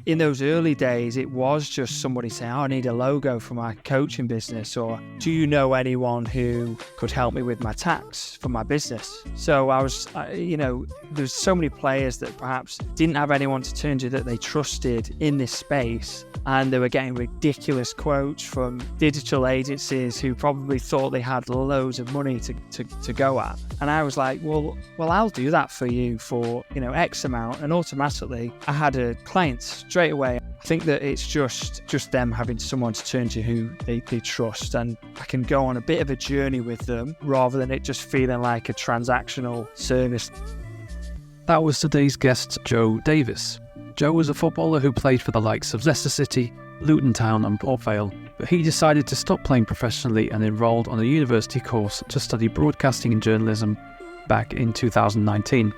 in those early days, it was just somebody saying, I need a logo for my coaching business, or do you know anyone who could help me with my tax for my business? So there's so many players that perhaps didn't have anyone to turn to that they trusted in this space, and they were getting ridiculous quotes from digital agencies who probably thought they had loads of money to go at. And I was like, well, I'll do that for you for, X amount. And automatically I had a client straight away. I think that it's just them having someone to turn to who they trust, and I can go on a bit of a journey with them rather than it just feeling like a transactional service. That was today's guest, Joe Davis. Joe was a footballer who played for the likes of Leicester City, Luton Town and Port Vale, but he decided to stop playing professionally and enrolled on a university course to study broadcasting and journalism back in 2019.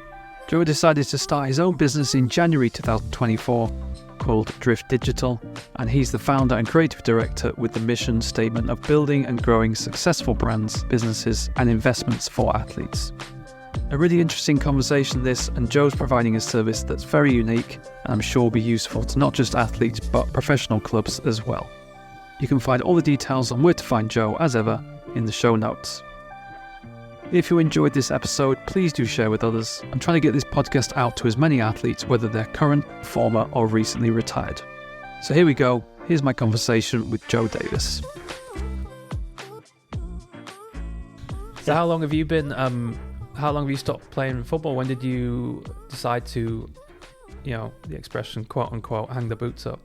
Joe decided to start his own business in January 2024 called Drift Digital, and he's the founder and creative director with the mission statement of building and growing successful brands, businesses and investments for athletes. A really interesting conversation this, and Joe's providing a service that's very unique and I'm sure will be useful to not just athletes but professional clubs as well. You can find all the details on where to find Joe as ever in the show notes. If you enjoyed this episode, please do share with others. I'm trying to get this podcast out to as many athletes, whether they're current, former or recently retired. So here we go. Here's my conversation with Joe Davis. So how long have you been, how long have you stopped playing football? When did you decide to, the expression quote unquote, hang the boots up?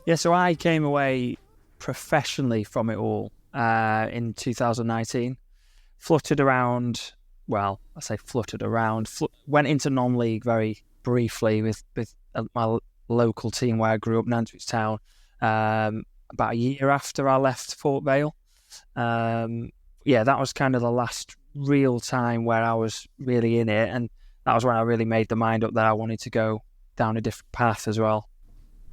Yeah, so I came away professionally from it all in 2019. Fluttered around, went into non-league very briefly with my local team where I grew up, Nantwich Town, about a year after I left Port Vale. That was kind of the last real time where I was really in it, and that was when I really made the mind up that I wanted to go down a different path as well.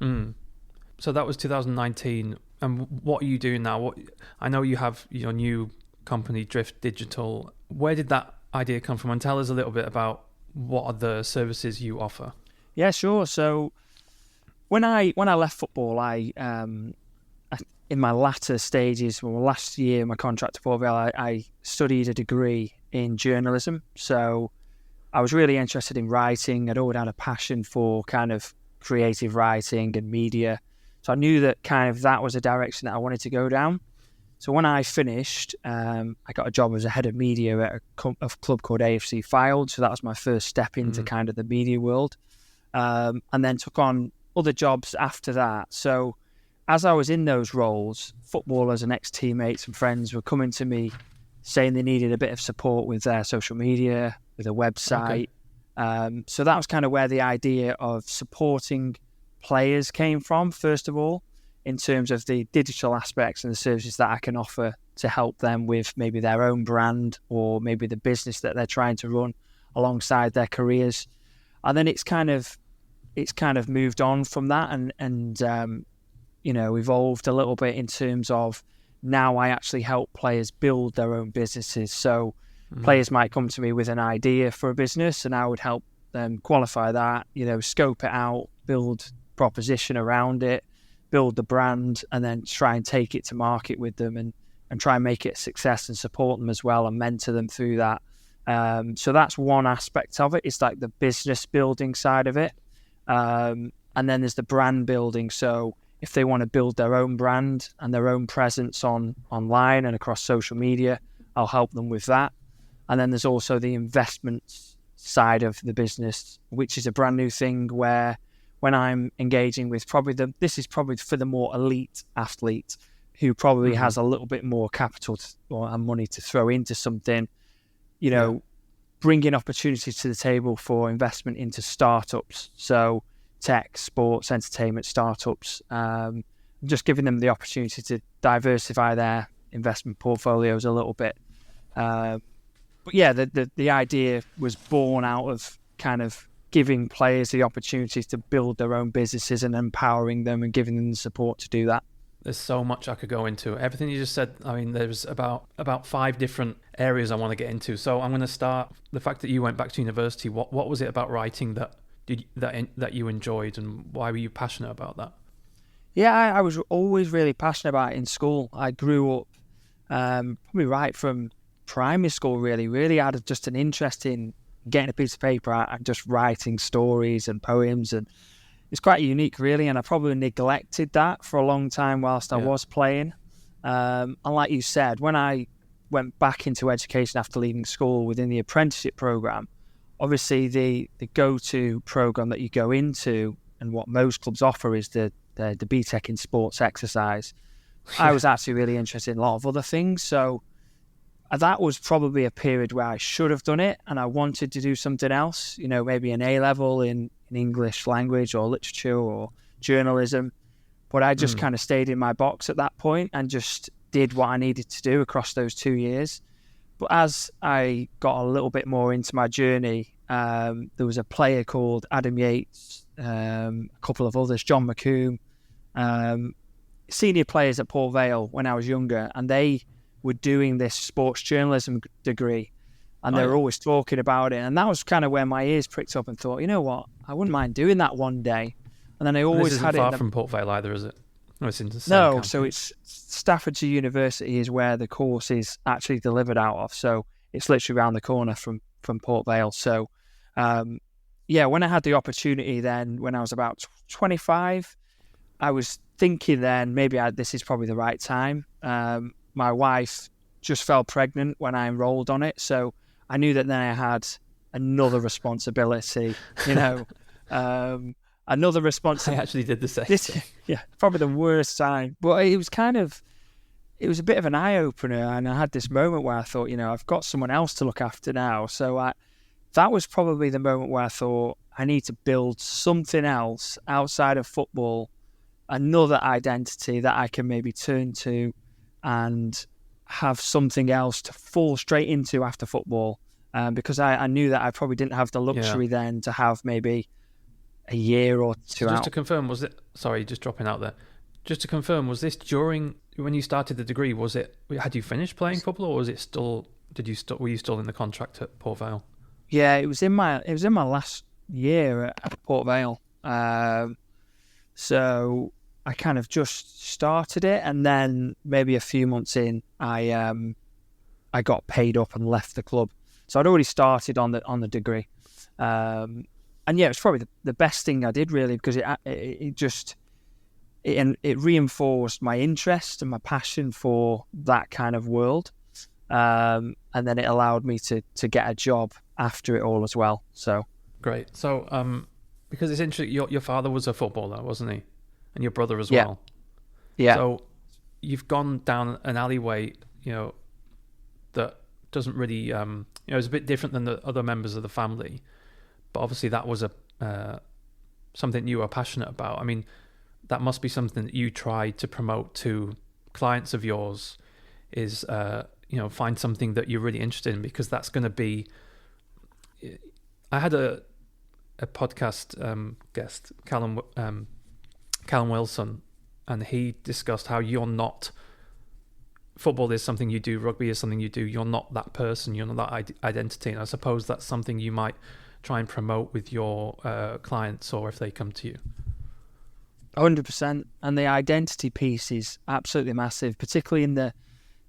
So that was 2019, and what are you doing now? I know you have your new company, Drift Digital. Where did that idea come from? And tell us a little bit about what are the services you offer. Yeah, sure. So when I left football, I in my latter stages, last year, my contract at Port Vale, I studied a degree in journalism. So I was really interested in writing. I'd always had a passion for kind of creative writing and media. So I knew that kind of that was a direction that I wanted to go down. So when I finished, I got a job as a head of media at a club called AFC Fylde. So that was my first step into kind of the media world, and then took on other jobs after that. So as I was in those roles, footballers and ex-teammates and friends were coming to me saying they needed a bit of support with their social media, with a website. Okay. So that was kind of where the idea of supporting players came from, first of all, in terms of the digital aspects and the services that I can offer to help them with maybe their own brand or maybe the business that they're trying to run alongside their careers. And then it's kind of moved on from that and evolved a little bit in terms of now I actually help players build their own businesses. So players might come to me with an idea for a business and I would help them qualify that, scope it out, build proposition around it, build the brand, and then try and take it to market with them and try and make it a success and support them as well and mentor them through that. So that's one aspect of it. It's like the business building side of it. And then there's the brand building. So if they want to build their own brand and their own presence online and across social media, I'll help them with that. And then there's also the investments side of the business, which is a brand new thing where when I'm engaging with this is probably for the more elite athlete who probably has a little bit more capital and money to throw into something, bringing opportunities to the table for investment into startups. So tech, sports, entertainment startups, just giving them the opportunity to diversify their investment portfolios a little bit. But yeah, the idea was born out of kind of giving players the opportunities to build their own businesses and empowering them and giving them the support to do that. There's so much I could go into. Everything you just said, I mean, there's about 5 different areas I want to get into. So I'm going to start the fact that you went back to university. What was it about writing that that you enjoyed, and why were you passionate about that? Yeah, I was always really passionate about it in school. I grew up probably right from primary school, really had just an interest in getting a piece of paper out and just writing stories and poems, and it's quite unique, really. And I probably neglected that for a long time whilst I was playing. And like you said, when I went back into education after leaving school within the apprenticeship program, obviously the go-to program that you go into and what most clubs offer is the BTEC in sports exercise. I was actually really interested in a lot of other things. So that was probably a period where I should have done it, and I wanted to do something else, maybe an A-level in English language or literature or journalism. But I just kind of stayed in my box at that point and just did what I needed to do across those 2 years. But as I got a little bit more into my journey, there was a player called Adam Yates, a couple of others, John McComb, senior players at Port Vale when I was younger, and they were doing this sports journalism degree, and they were always talking about it. And that was kind of where my ears pricked up and thought, you know what, I wouldn't mind doing that one day. And then I always had it. This isn't far from Port Vale either, is it? No, it's in the same No, county. so it's Staffordshire University is where the course is actually delivered out of. So it's literally around the corner from Port Vale. So, when I had the opportunity then, when I was about 25, I was thinking then maybe this is probably the right time. My wife just fell pregnant when I enrolled on it. So I knew that then I had another responsibility, another responsibility. I actually did the same thing. Yeah, probably the worst time. But it was a bit of an eye-opener, and I had this moment where I thought, I've got someone else to look after now. So that was probably the moment where I thought, I need to build something else outside of football, another identity that I can maybe turn to and have something else to fall straight into after football. Because I knew that I probably didn't have the luxury then to have maybe a year or two out. Just to confirm, just dropping out there. Just to confirm, was this during when you started the degree? Had you finished playing football, or was it still? Were you still in the contract at Port Vale? Yeah, it was in my last year at Port Vale. So I kind of just started it, and then maybe a few months in, I got paid up and left the club. So I'd already started on the degree. And yeah, it's probably the best thing I did, really, because it reinforced my interest and my passion for that kind of world, and then it allowed me to get a job after it all as well. So great. So because it's interesting, your father was a footballer, wasn't he, and your brother as well. Yeah. So you've gone down an alleyway, that doesn't really, it's a bit different than the other members of the family. But obviously that was something you were passionate about. I mean, that must be something that you tried to promote to clients of yours, is, find something that you're really interested in, because that's going to be... I had a podcast guest, Callum Wilson, and he discussed how you're not... Football is something you do, rugby is something you do. You're not that person, you're not that identity. And I suppose that's something you might try and promote with your clients, or if they come to you. 100%. And the identity piece is absolutely massive, particularly in the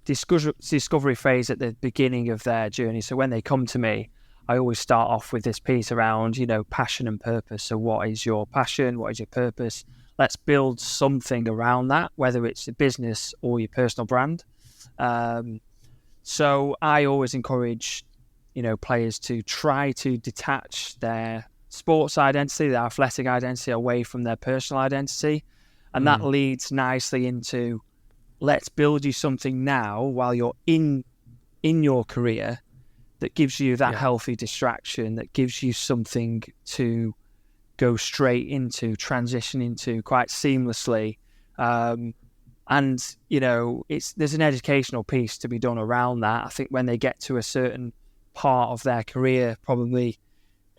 discovery phase at the beginning of their journey. So when they come to me, I always start off with this piece around, passion and purpose. So what is your passion? What is your purpose? Let's build something around that, whether it's a business or your personal brand. So I always encourage players to try to detach their sports identity, their athletic identity, away from their personal identity. And that leads nicely into, let's build you something now while you're in your career that gives you that healthy distraction, that gives you something to go straight into, transition into quite seamlessly. And there's an educational piece to be done around that. I think when they get to a certain part of their career, probably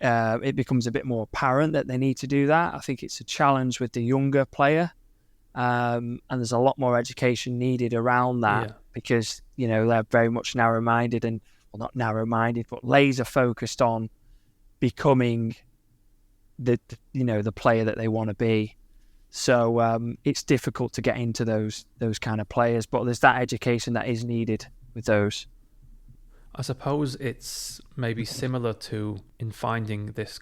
it becomes a bit more apparent that they need to do that. I think it's a challenge with the younger player, and there's a lot more education needed around that, because they're very much narrow-minded, and not narrow-minded, but laser focused on becoming the player that they want to be. So it's difficult to get into those kind of players, but there's that education that is needed with those. I suppose it's maybe similar to in finding this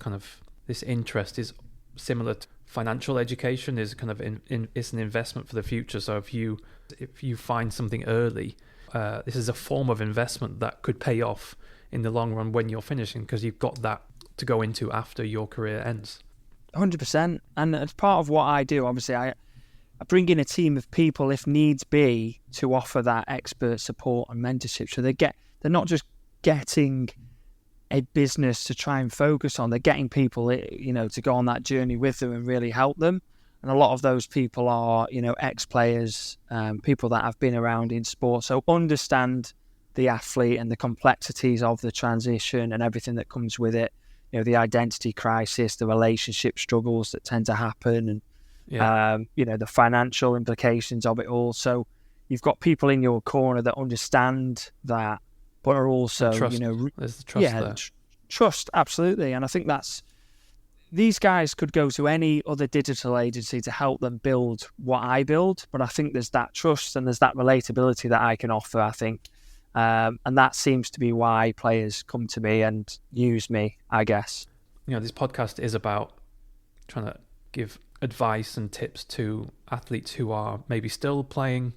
interest is similar to financial education is kind of it's an investment for the future. So if you find something early, this is a form of investment that could pay off in the long run when you're finishing, because you've got that to go into after your career ends. 100%. And as part of what I do, obviously, I bring in a team of people, if needs be, to offer that expert support and mentorship. So they're not just getting a business to try and focus on, they're getting people, to go on that journey with them and really help them. And a lot of those people are, ex-players, people that have been around in sport, so understand the athlete and the complexities of the transition and everything that comes with it. The identity crisis, the relationship struggles that tend to happen, and the financial implications of it all. So you've got people in your corner that understand that, but are also, trust. There's the trust there. Trust, absolutely. And I think these guys could go to any other digital agency to help them build what I build, but I think there's that trust and there's that relatability that I can offer, I think. And that seems to be why players come to me and use me, I guess. This podcast is about trying to give advice and tips to athletes who are maybe still playing,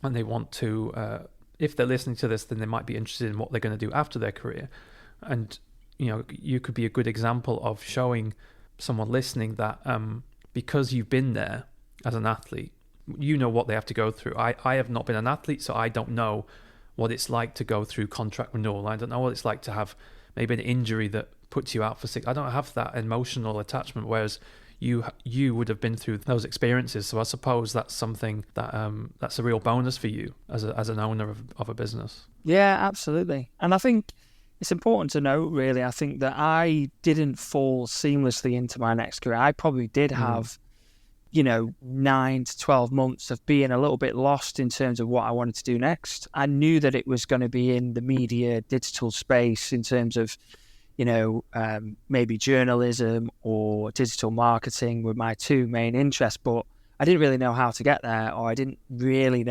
and they want to, if they're listening to this, then they might be interested in what they're going to do after their career. And, you could be a good example of showing someone listening that because you've been there as an athlete, you know what they have to go through. I have not been an athlete, so I don't know what it's like to go through contract renewal. I don't know what it's like to have maybe an injury that puts you out for 6. I don't have that emotional attachment, whereas you would have been through those experiences. So I suppose that's something that that's a real bonus for you as an owner of a business. Yeah, absolutely. And I think it's important to note, really, I think that I didn't fall seamlessly into my next career. I probably did have 9 to 12 months of being a little bit lost in terms of what I wanted to do next. I knew that it was going to be in the media, digital space in terms of, maybe journalism or digital marketing were my two main interests, but I didn't really know how to get there, or I didn't really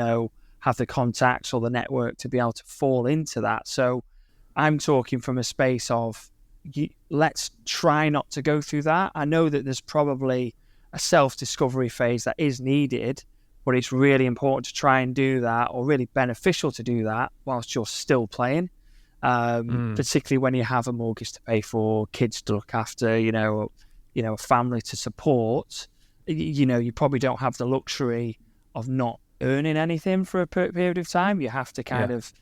have the contacts or the network to be able to fall into that. So I'm talking from a space of let's try not to go through that. I know that there's probably a self-discovery phase that is needed, but it's really important to try and do that, or really beneficial to do that whilst you're still playing, particularly when you have a mortgage to pay for, kids to look after, a family to support. You probably don't have the luxury of not earning anything for a period of time. You have to kind of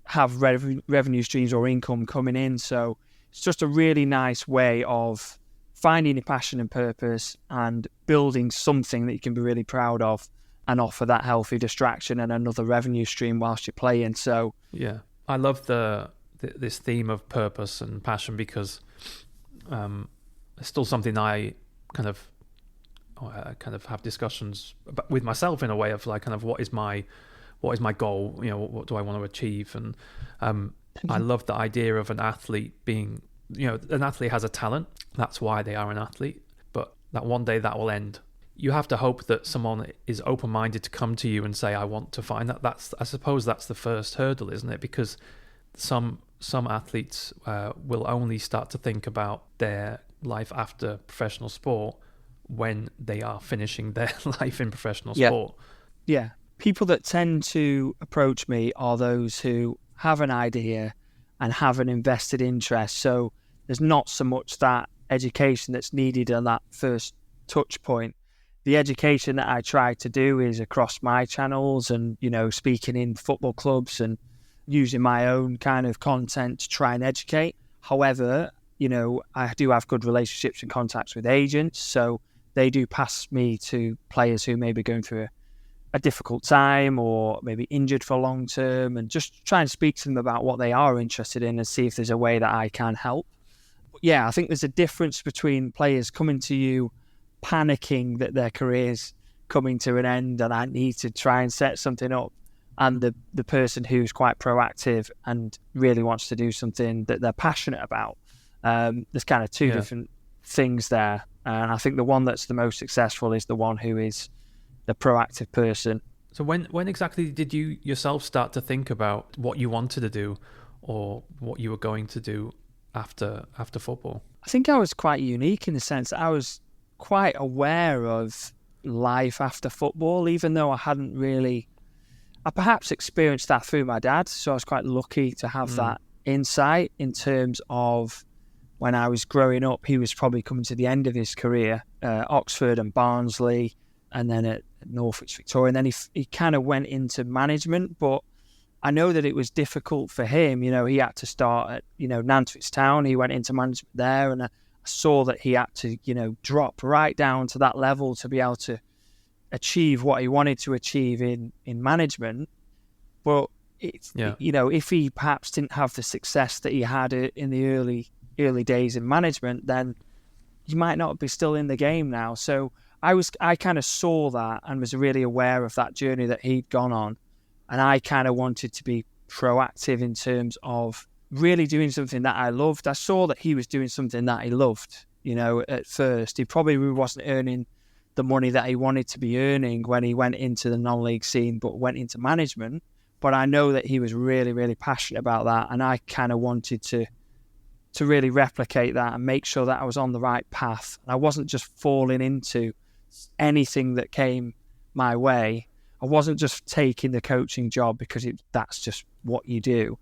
have revenue streams or income coming in. So it's just a really nice way of finding your passion and purpose and building something that you can be really proud of and offer that healthy distraction and another revenue stream whilst you're playing. So yeah, I love this theme of purpose and passion, because it's still something I kind of have discussions about with myself in a way of like, kind of what is my goal, what do I want to achieve? And I love the idea of an athlete being, an athlete has a talent, that's why they are an athlete, but that one day that will end. You have to hope that someone is open-minded to come to you and say, I want to find that. I suppose that's the first hurdle, isn't it? Because some athletes will only start to think about their life after professional sport when they are finishing their life in professional sport. Yeah. People that tend to approach me are those who have an idea and have an invested interest. So there's not so much that education that's needed on that first touch point. The education that I try to do is across my channels and, speaking in football clubs and using my own kind of content to try and educate. However, I do have good relationships and contacts with agents. So they do pass me to players who may be going through a difficult time or maybe injured for long term, and just try and speak to them about what they are interested in and see if there's a way that I can help. But yeah, I think there's a difference between players coming to you panicking that their career's coming to an end and I need to try and set something up, and the person who's quite proactive and really wants to do something that they're passionate about. There's kind of two different things there. And I think the one that's the most successful is the one who is the proactive person. So when exactly did you yourself start to think about what you wanted to do or what you were going to do after football? I think I was quite unique in the sense that I was quite aware of life after football, even though I hadn't really... I perhaps experienced that through my dad, so I was quite lucky to have that insight in terms of when I was growing up. He was probably coming to the end of his career, Oxford and Barnsley, and then at Norwich Victoria, and then he kind of went into management. But I know that it was difficult for him. He had to start at Nantwich Town. He went into management there, and I saw that he had to drop right down to that level to be able to achieve what he wanted to achieve in management. But it's if he perhaps didn't have the success that he had in the early days in management, then he might not be still in the game now. So I kind of saw that and was really aware of that journey that he'd gone on, and I kind of wanted to be proactive in terms of really doing something that I loved. I saw that he was doing something that he loved. At first he probably wasn't earning the money that he wanted to be earning when he went into the non-league scene, but went into management. But I know that he was really, really passionate about that, and I kind of wanted to really replicate that and make sure that I was on the right path. And I wasn't just falling into anything that came my way. I wasn't just taking the coaching job because that's just what you do,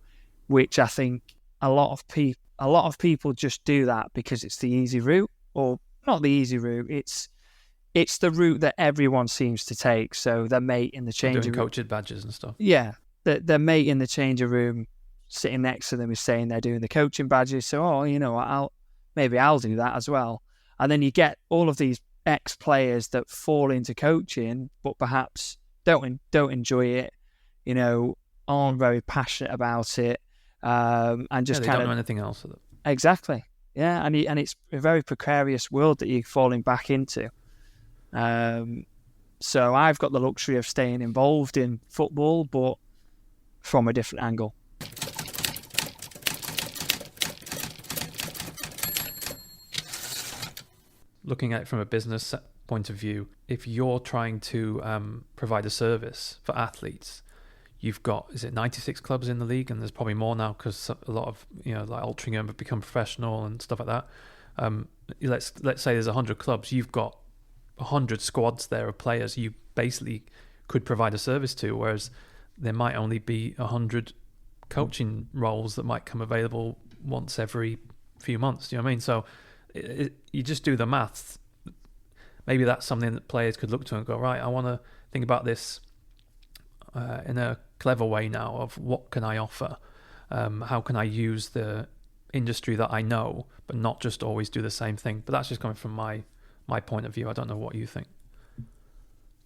which I think a lot of people just do that because it's the easy route, or not the easy route. It's the route that everyone seems to take. So their mate in the changing room, coaching badges and stuff. Yeah, their mate in the changing room sitting next to them is saying they're doing the coaching badges. So, I'll do that as well. And then you get all of these ex-players that fall into coaching, but perhaps don't enjoy it, aren't very passionate about it, and just they kind don't of know anything else with it. Exactly, yeah, and it's a very precarious world that you're falling back into. So I've got the luxury of staying involved in football, but from a different angle. Looking at it from a business point of view, if you're trying to provide a service for athletes, you've got, is it 96 clubs in the league? And there's probably more now because a lot of, like Altrincham have become professional and stuff like that. Let's say there's 100 clubs. You've got 100 squads there of players you basically could provide a service to, whereas there might only be 100 coaching roles that might come available once every few months. Do you know what I mean? So you just do the maths. Maybe that's something that players could look to and go, right, I want to think about this in a clever way now of what can I offer? How can I use the industry that I know, but not just always do the same thing? But that's just coming from my point of view. I don't know what you think.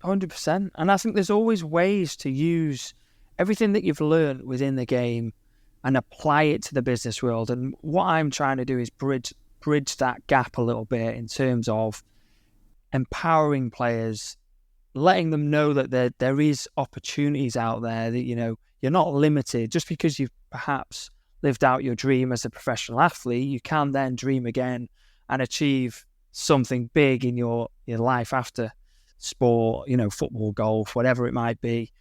100%. And I think there's always ways to use everything that you've learned within the game and apply it to the business world. And what I'm trying to do is bridge that gap a little bit in terms of empowering players, letting them know that there is opportunities out there, that you're not limited. Just because you've perhaps lived out your dream as a professional athlete, you can then dream again and achieve something big in your life after sport, football, golf, whatever it might be.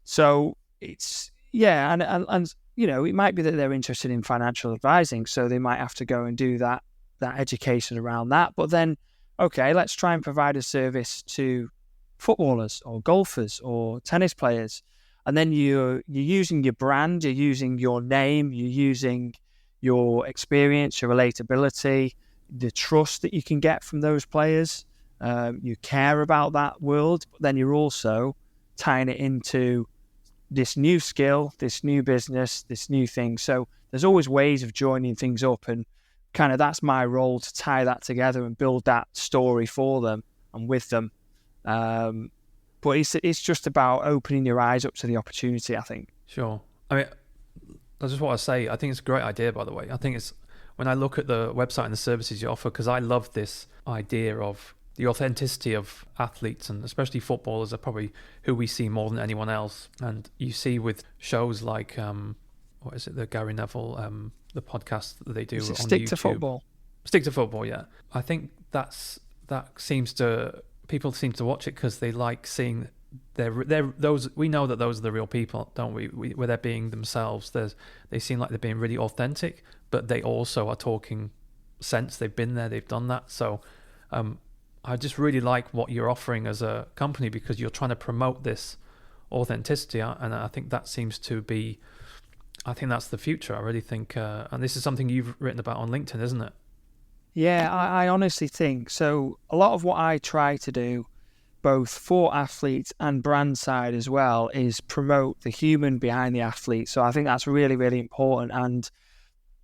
So it's, and it might be that they're interested in financial advising, so they might have to go and do that education around that. But then, okay, let's try and provide a service to footballers or golfers or tennis players. And then you're using your brand, you're using your name, you're using your experience, your relatability, the trust that you can get from those players. You care about that world, but then you're also tying it into this new skill, this new business, this new thing. So there's always ways of joining things up, and kind of that's my role, to tie that together and build that story for them and with them. But it's just about opening your eyes up to the opportunity, I think. Sure. I mean, that's just what I say. I think it's a great idea, by the way. I think it's, when I look at the website and the services you offer, because I love this idea of the authenticity of athletes, and especially footballers are probably who we see more than anyone else. And you see with shows like, what is it, the Gary Neville, the podcast that they do on Stick YouTube. to football. Stick to football, yeah. I think that seems to people seem to watch it because they like seeing they're those. We know that those are the real people, don't we? Where they're being themselves. They seem like they're being really authentic, but they also are talking sense. They've been there, they've done that. So I just really like what you're offering as a company because you're trying to promote this authenticity, and I think that seems to be. I think that's the future. I really think, and this is something you've written about on LinkedIn, isn't it? Yeah, I honestly think so. A lot of what I try to do, both for athletes and brand side as well, is promote the human behind the athlete. So I think that's really, really important. And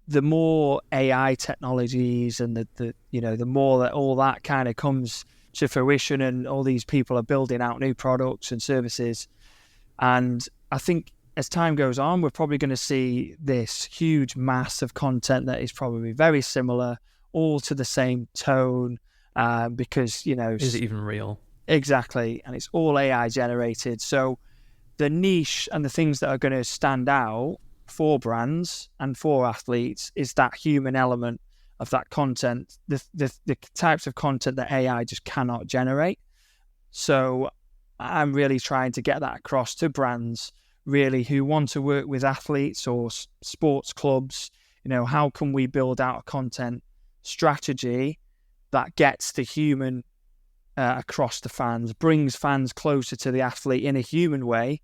the more AI technologies and the more that all that kind of comes to fruition, and all these people are building out new products and services, and I think as time goes on, we're probably going to see this huge mass of content that is probably very similar, all to the same tone, because, Is it even real? exactly, and it's all AI generated. So the niche and the things that are going to stand out for brands and for athletes is that human element of that content, the types of content that AI just cannot generate. So I'm really trying to get that across to brands, really, who want to work with athletes or sports clubs. How can we build out a content strategy that gets the human across the fans, brings fans closer to the athlete in a human way,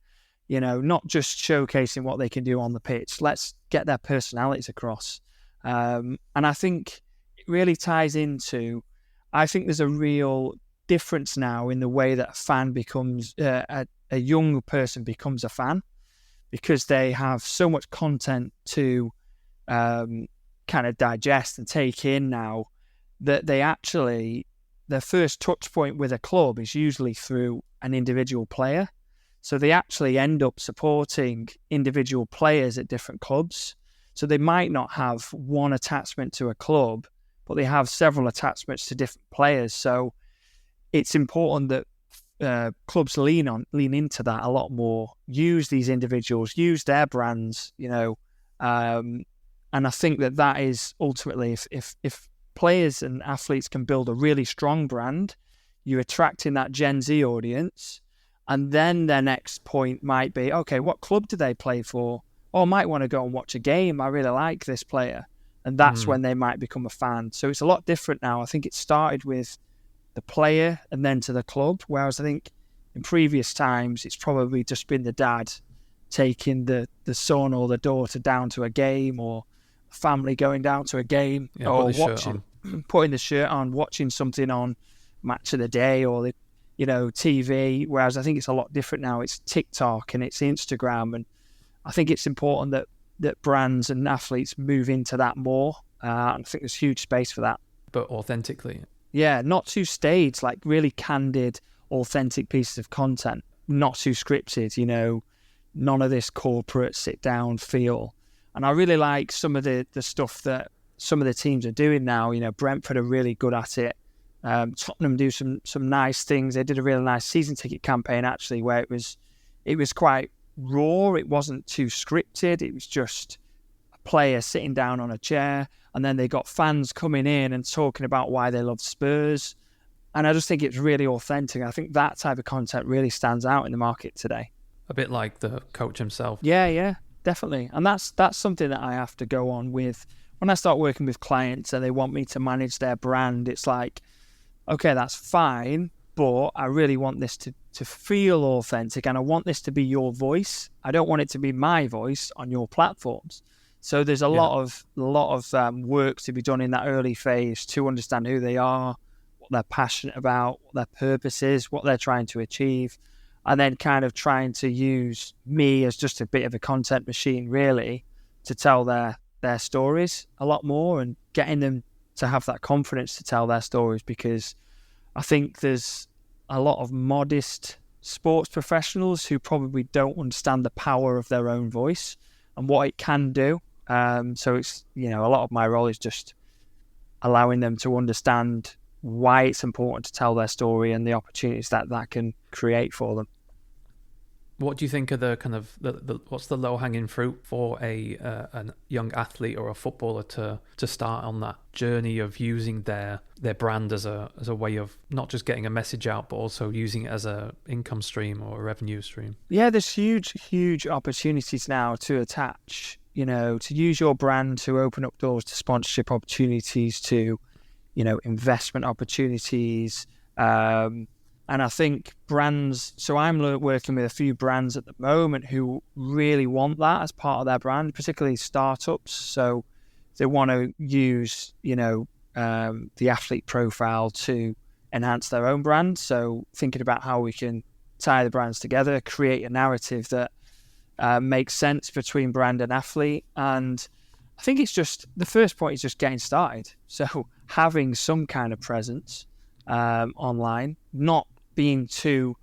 not just showcasing what they can do on the pitch. Let's get their personalities across. And I think it really ties into, I think there's a real difference now in the way that a fan becomes, a young person becomes a fan, because they have so much content to kind of digest and take in now, that their first touch point with a club is usually through an individual player. So they actually end up supporting individual players at different clubs. So they might not have one attachment to a club, but they have several attachments to different players. So it's important that clubs lean into that a lot more, use these individuals, use their brands, and I think that is ultimately, if players and athletes can build a really strong brand, you're attracting that Gen Z audience, and then their next point might be, okay, what club do they play for? Or I might want to go and watch a game. I really like this player. And that's when they might become a fan. So it's a lot different now. I think it started with the player and then to the club, whereas I think in previous times it's probably just been the dad taking the son or the daughter down to a game, or a family going down to a game, or putting the shirt on, watching something on Match of the Day or the TV. Whereas I think it's a lot different now. It's TikTok and it's Instagram, and I think it's important that brands and athletes move into that more. And I think there's huge space for that. But authentically. Yeah, not too staged, like really candid, authentic pieces of content, not too scripted, none of this corporate sit down feel. And I really like some of the stuff that some of the teams are doing now. Brentford are really good at it. Tottenham do some nice things. They did a really nice season ticket campaign, actually, where it was quite raw. It wasn't too scripted. It was just a player sitting down on a chair, and then they got fans coming in and talking about why they love Spurs. And I just think it's really authentic. I think that type of content really stands out in the market today. A bit like the coach himself. Yeah, definitely. And that's something that I have to go on with. When I start working with clients and they want me to manage their brand, it's like, okay, that's fine, but I really want this to feel authentic, and I want this to be your voice. I don't want it to be my voice on your platforms. So there's a lot of work to be done in that early phase to understand who they are, what they're passionate about, what their purpose is, what they're trying to achieve, and then kind of trying to use me as just a bit of a content machine, really, to tell their stories a lot more, and getting them to have that confidence to tell their stories, because I think there's a lot of modest sports professionals who probably don't understand the power of their own voice and what it can do. So it's, a lot of my role is just allowing them to understand why it's important to tell their story and the opportunities that can create for them. What do you think are the kind of what's the low hanging fruit for a young athlete or a footballer to start on that journey of using their brand as a way of not just getting a message out, but also using it as a income stream or a revenue stream? Yeah, there's huge opportunities now to attach, to use your brand to open up doors to sponsorship opportunities, to, investment opportunities. And I think brands, so I'm working with a few brands at the moment who really want that as part of their brand, particularly startups. So they want to use, the athlete profile to enhance their own brand. So thinking about how we can tie the brands together, create a narrative that makes sense between brand and athlete. And I think it's just, the first point is just getting started. So having some kind of presence online, not being too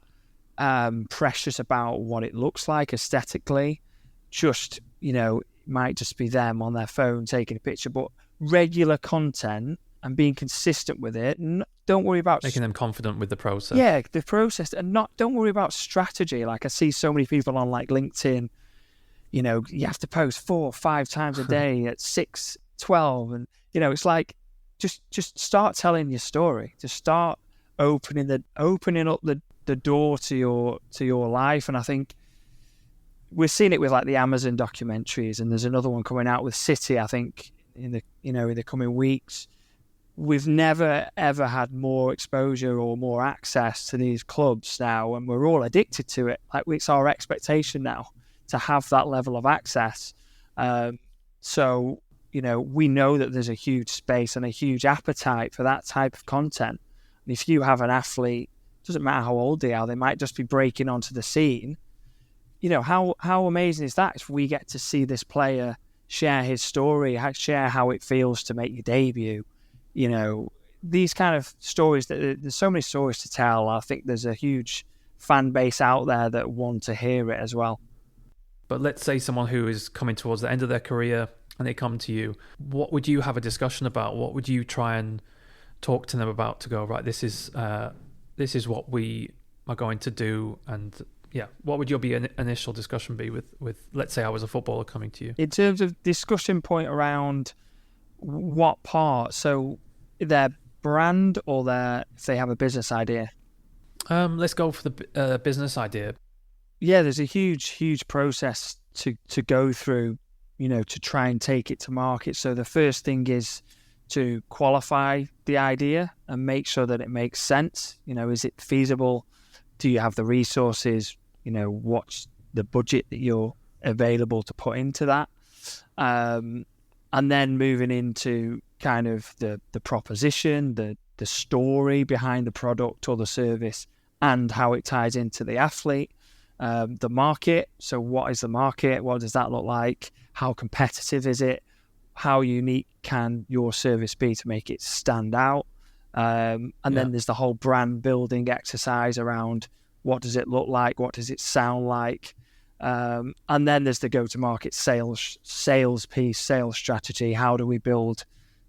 precious about what it looks like aesthetically, just, it might just be them on their phone taking a picture, but regular content and being consistent with it. Don't worry about making them confident with the process. Yeah, the process, and don't worry about strategy. Like I see so many people on like LinkedIn, you have to post 4 or 5 times a day at 6, 12. And, it's like, just start telling your story. Just start opening up the door to your life. And I think we're seeing it with like the Amazon documentaries, and there's another one coming out with City, I think, in the coming weeks. We've never ever had more exposure or more access to these clubs now, and we're all addicted to it. Like, it's our expectation now to have that level of access. So we know that there's a huge space and a huge appetite for that type of content. And if you have an athlete, doesn't matter how old they are, they might just be breaking onto the scene. How amazing is that if we get to see this player share his story, share how it feels to make your debut? These kind of stories, there's so many stories to tell. I think there's a huge fan base out there that want to hear it as well. But let's say someone who is coming towards the end of their career and they come to you, what would you have a discussion about? What would you try and talk to them about to go, right, this is what we are going to do? And what would your initial discussion be with let's say I was a footballer coming to you? In terms of discussion point around what part, so their brand or if they have a business idea? Let's go for the business idea. Yeah, there's a huge process to go through, to try and take it to market. So the first thing is to qualify the idea and make sure that it makes sense. Is it feasible? Do you have the resources? What's the budget that you're available to put into that? And then moving into kind of the proposition, the story behind the product or the service, and how it ties into the athlete. The market. So what is the market? What does that look like? How competitive is it? How unique can your service be to make it stand out? And then there's the whole brand building exercise around what does it look like? What does it sound like? And then there's the go-to-market sales piece, sales strategy. How do we build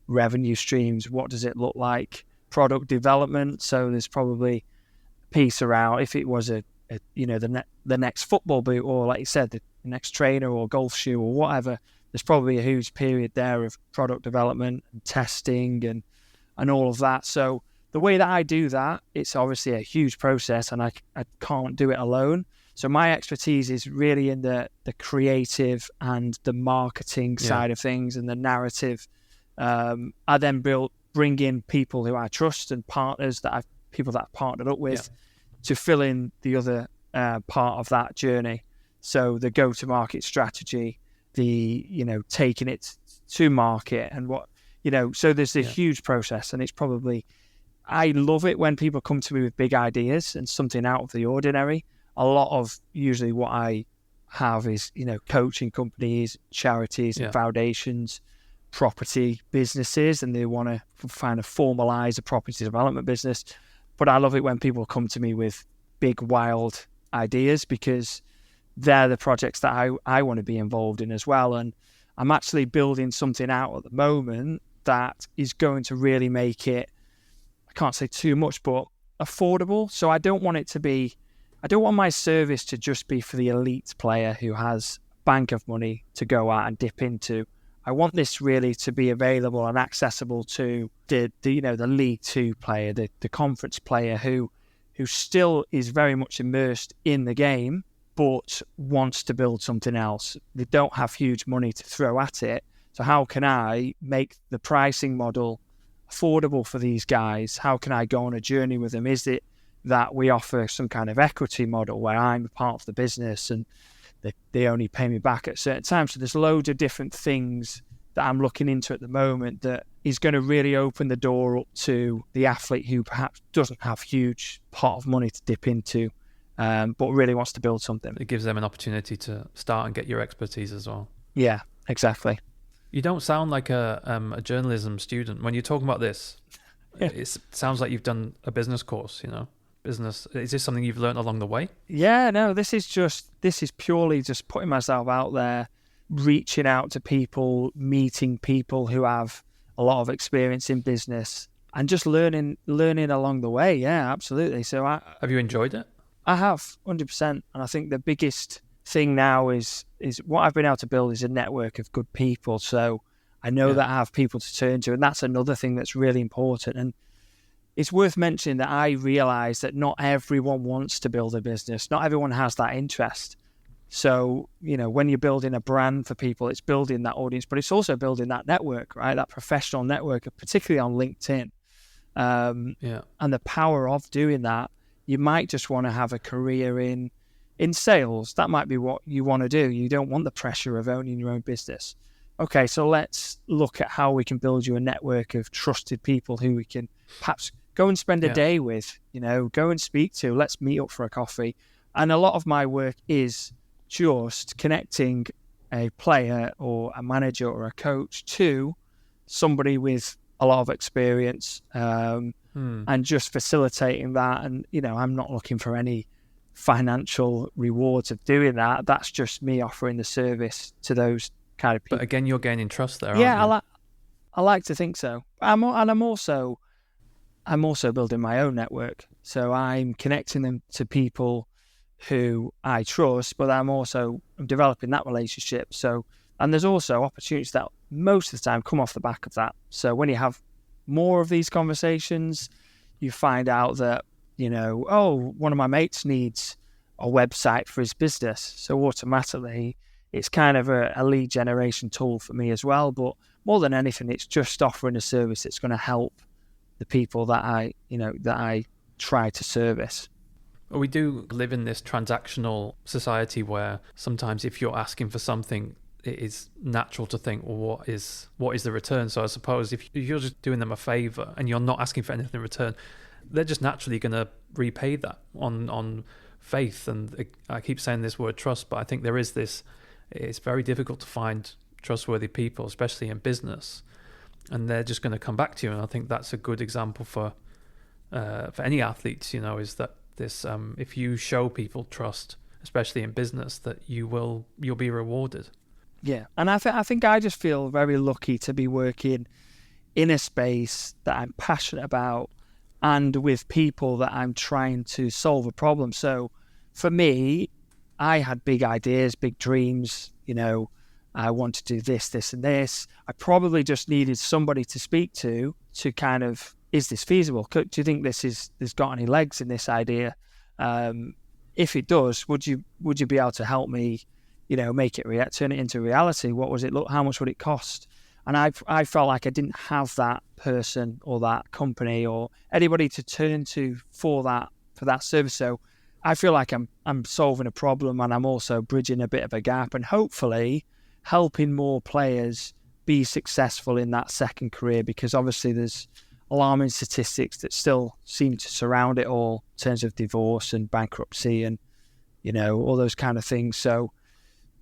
revenue streams? What does it look like? Product development. So there's probably a piece around, if it was the next football boot, or like you said, the next trainer or golf shoe or whatever, there's probably a huge period there of product development and testing and all of that. So the way that I do that, it's obviously a huge process, and I can't do it alone. So my expertise is really in the creative and the marketing side of things and the narrative. I then bring in people who I trust and partners people that I've partnered up with to fill in the other part of that journey. So the go-to-market strategy, the taking it to market, and so there's a huge process. And it's probably, I love it when people come to me with big ideas and something out of the ordinary. A lot of usually what I have is coaching companies, charities and foundations, property businesses, and they want to kind of formalize a property development business. But I love it when people come to me with big wild ideas, because they're the projects that I want to be involved in as well. And I'm actually building something out at the moment that is going to really make it, I can't say too much, but affordable. So I don't want it to be I don't want my service to just be for the elite player who has a bank of money to go out and dip into. I want this really to be available and accessible to the League Two player, the conference player who still is very much immersed in the game, but wants to build something else. They don't have huge money to throw at it. So how can I make the pricing model affordable for these guys? How can I go on a journey with them? Is it that we offer some kind of equity model where I'm a part of the business and they only pay me back at certain times? So there's loads of different things that I'm looking into at the moment that is going to really open the door up to the athlete who perhaps doesn't have huge pot of money to dip into, but really wants to build something. It gives them an opportunity to start and get your expertise as well. Yeah, exactly. You don't sound like a journalism student when you're talking about this. It sounds like you've done a business course, business. Is this something you've learned along the way? Yeah, no, this is purely just putting myself out there, reaching out to people, meeting people who have a lot of experience in business and just learning along the way. Yeah, absolutely. So have you enjoyed it? I have 100%. And I think the biggest thing now is what I've been able to build is a network of good people. So I know that I have people to turn to, and that's another thing that's really important. And it's worth mentioning that I realize that not everyone wants to build a business. Not everyone has that interest. So, when you're building a brand for people, it's building that audience, but it's also building that network, right? That professional network, particularly on LinkedIn. And the power of doing that, you might just want to have a career in sales. That might be what you want to do. You don't want the pressure of owning your own business. Okay, so let's look at how we can build you a network of trusted people who we can perhaps go and spend a day with, go and speak to. Let's meet up for a coffee. And a lot of my work is just connecting a player or a manager or a coach to somebody with a lot of experience and just facilitating that. And, I'm not looking for any financial rewards of doing that. That's just me offering the service to those kind of people. But again, you're gaining trust there, aren't you? I like to think so. I'm also building my own network. So I'm connecting them to people who I trust, but I'm developing that relationship. So, and there's also opportunities that most of the time come off the back of that. So when you have more of these conversations, you find out that, one of my mates needs a website for his business. So automatically it's kind of a lead generation tool for me as well. But more than anything, it's just offering a service that's going to help the people that I try to service. We do live in this transactional society where sometimes if you're asking for something, it is natural to think, well, what is the return? So I suppose if you're just doing them a favor and you're not asking for anything in return, they're just naturally going to repay that on faith. And I keep saying this word trust, but I think there is this, it's very difficult to find trustworthy people, especially in business, and they're just going to come back to you. And I think that's a good example for any athletes, is that this, if you show people trust, especially in business, that you'll be rewarded. Yeah. And I think I just feel very lucky to be working in a space that I'm passionate about and with people that I'm trying to solve a problem. So for me, I had big ideas, big dreams, I want to do this, this and this. I probably just needed somebody to speak to kind of, is this feasible? Do you think there's got any legs in this idea? If it does, would you be able to help me, make it turn it into reality? What was it look? How much would it cost? And I felt like I didn't have that person or that company or anybody to turn to for that service. So I feel like I'm solving a problem, and I'm also bridging a bit of a gap and hopefully helping more players be successful in that second career, because obviously there's alarming statistics that still seem to surround it all in terms of divorce and bankruptcy and, all those kind of things. So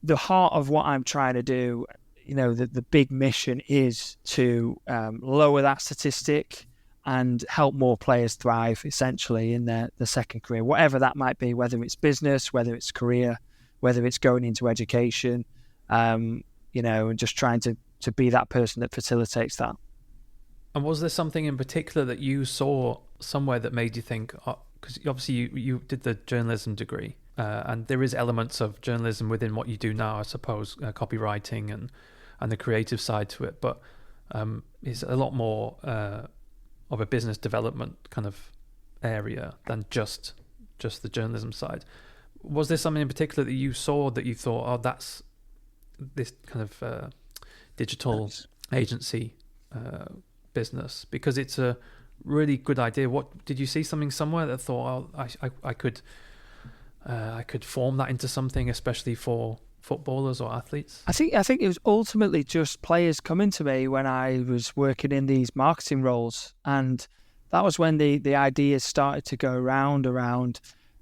the heart of what I'm trying to do, the big mission is to lower that statistic and help more players thrive essentially in the second career, whatever that might be, whether it's business, whether it's career, whether it's going into education, and just trying to be that person that facilitates that. And was there something in particular that you saw somewhere that made you think, because obviously you did the journalism degree, and there is elements of journalism within what you do now, I suppose, copywriting and the creative side to it, but it's a lot more of a business development kind of area than just the journalism side. Was there something in particular that you saw that you thought, oh, that's this kind of digital agency business? Because it's a really good idea. What did you see something somewhere that thought, oh, I could form that into something, especially for footballers or athletes? I think it was ultimately just players coming to me when I was working in these marketing roles, and that was when the ideas started to go around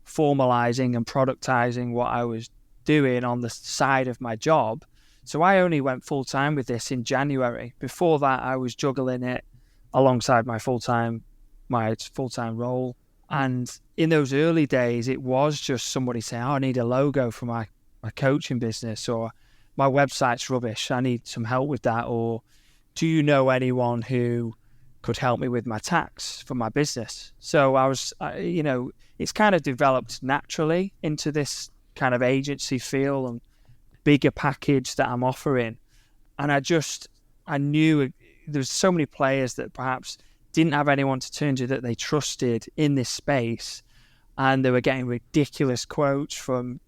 formalizing and productizing what I was doing on the side of my job. So I only went full time with this in January. Before that, I was juggling it alongside my full time role. And in those early days, it was just somebody saying, oh, I need a logo for my coaching business, or my website's rubbish, I need some help with that, or do you know anyone who could help me with my tax for my business? So it's kind of developed naturally into this kind of agency feel and bigger package that I'm offering. And I knew there's so many players that perhaps didn't have anyone to turn to that they trusted in this space, and they were getting ridiculous quotes from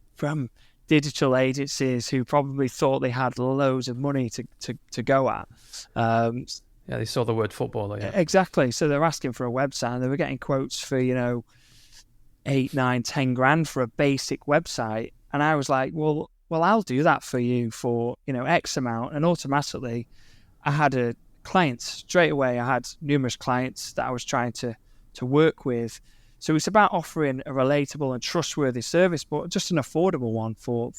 digital agencies who probably thought they had loads of money to go at. Yeah, they saw the word footballer. Yeah. Exactly. So they're asking for a website, and they were getting quotes for 8, 9, 10 grand for a basic website. And I was like, well, I'll do that for you for X amount. And automatically, I had clients straight away. I had numerous clients that I was trying to work with. So it's about offering a relatable and trustworthy service, but just an affordable one for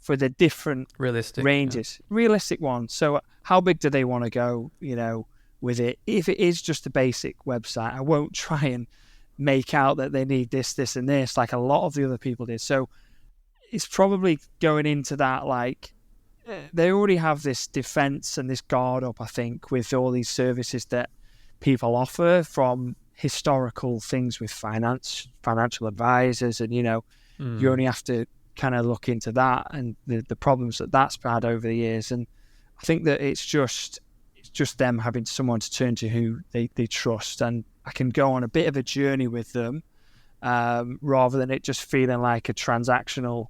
the different ranges. Yeah. Realistic one. So how big do they want to go, with it? If it is just a basic website, I won't try and make out that they need this, this, and this like a lot of the other people did. So it's probably going into that, like, they already have this defense and this guard up, I think, with all these services that people offer, from historical things with financial advisors, and you only have to kind of look into that and the problems that's had over the years. And I think that it's just them having someone to turn to who they trust, and I can go on a bit of a journey with them, rather than it just feeling like a transactional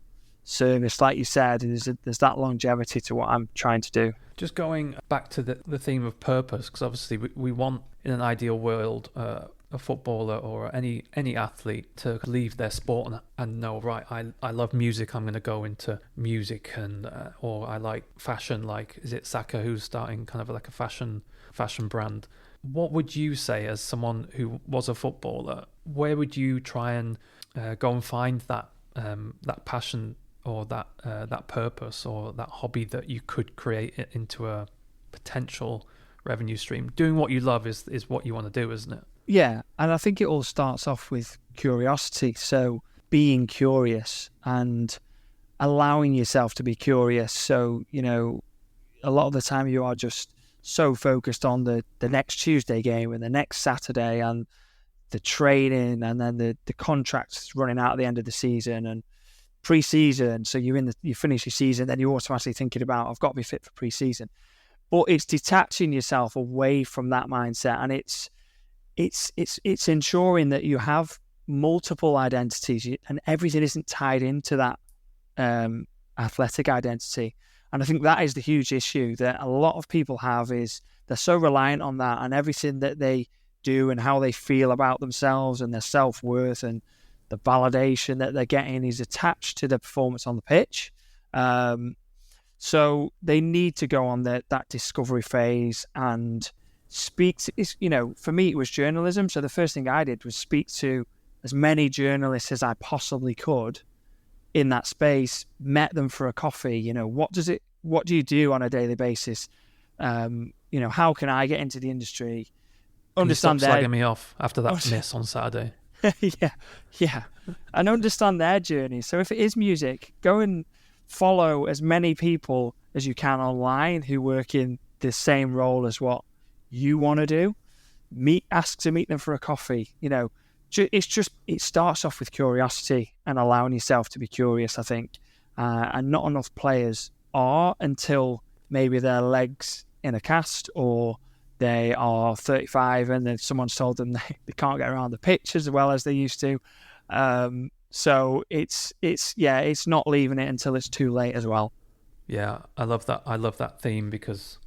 service. Like you said, there's that longevity to what I'm trying to do. Just going back to the theme of purpose, because obviously we want, in an ideal world, a footballer or any athlete to leave their sport and know, right, I love music, I'm going to go into music, and or I like fashion, like, is it Saka who's starting kind of like a fashion brand? What would you say, as someone who was a footballer, where would you try and go and find that passion, or that purpose, or that hobby that you could create it into a potential revenue stream? Doing what you love is what you want to do, isn't it? Yeah, and I think it all starts off with curiosity. So being curious and allowing yourself to be curious. So, a lot of the time you are just so focused on the next Tuesday game and the next Saturday and the training, and then the contracts running out at the end of the season and pre-season. So you finish your season, then you're automatically thinking about, I've got to be fit for pre-season. But it's detaching yourself away from that mindset, and it's ensuring that you have multiple identities and everything isn't tied into that athletic identity. And I think that is the huge issue that a lot of people have, is they're so reliant on that, and everything that they do and how they feel about themselves and their self-worth and the validation that they're getting is attached to the performance on the pitch. So they need to go on that discovery phase and speak to, for me, it was journalism. So the first thing I did was speak to as many journalists as I possibly could in that space, met them for a coffee. What do you do on a daily basis? How can I get into the industry? Understand stop slagging me off after that miss on Saturday. yeah. And understand their journey. So if it is music, go and follow as many people as you can online who work in the same role as what you want to do. Ask to meet them for a coffee. it starts off with curiosity and allowing yourself to be curious, I think. And not enough players are until maybe their legs in a cast, or they are 35 and then someone's told them they can't get around the pitch as well as they used to. So it's not leaving it until it's too late as well. Yeah, I love that theme, because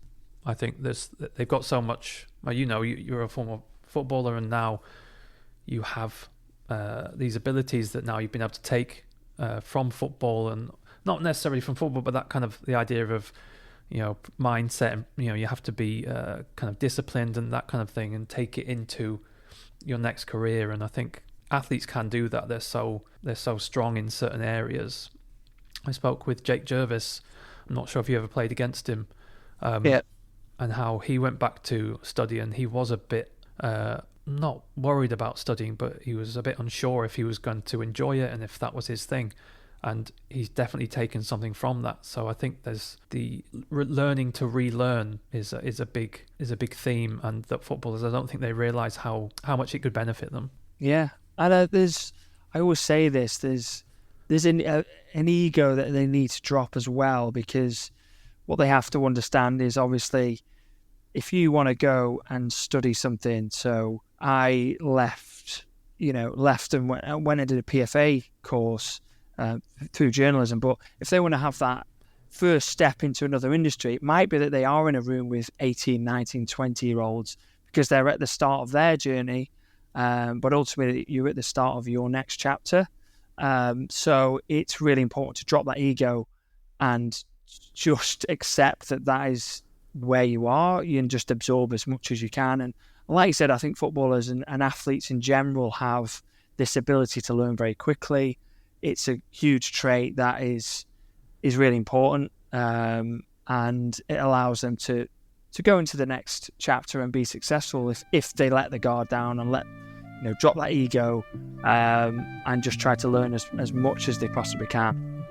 I think they've got so much. Well, you're a former footballer, and now you have these abilities that now you've been able to take from football, and not necessarily from football, but that kind of the idea of mindset, and you have to be kind of disciplined and that kind of thing, and take it into your next career. And I think athletes can do that. They're so strong in certain areas. I spoke with Jake Jervis. I'm not sure if you ever played against him. Yeah. And how he went back to study, and he was a bit not worried about studying, but he was a bit unsure if he was going to enjoy it and if that was his thing. And he's definitely taken something from that. So I think there's the learning to relearn is a big theme, and that footballers, I don't think they realise how much it could benefit them. Yeah, and I always say this. There's an ego that they need to drop as well, because what they have to understand is, obviously, if you want to go and study something. So I left and went and did a PFA course through journalism. But if they want to have that first step into another industry, it might be that they are in a room with 18, 19, 20-year-olds because they're at the start of their journey. But ultimately, you're at the start of your next chapter. So it's really important to drop that ego and just accept that is where you are. You can just absorb as much as you can. And like you said, I think footballers and athletes in general have this ability to learn very quickly. It's a huge trait that is really important, and it allows them to go into the next chapter and be successful if they let the guard down and drop that ego, and just try to learn as much as they possibly can.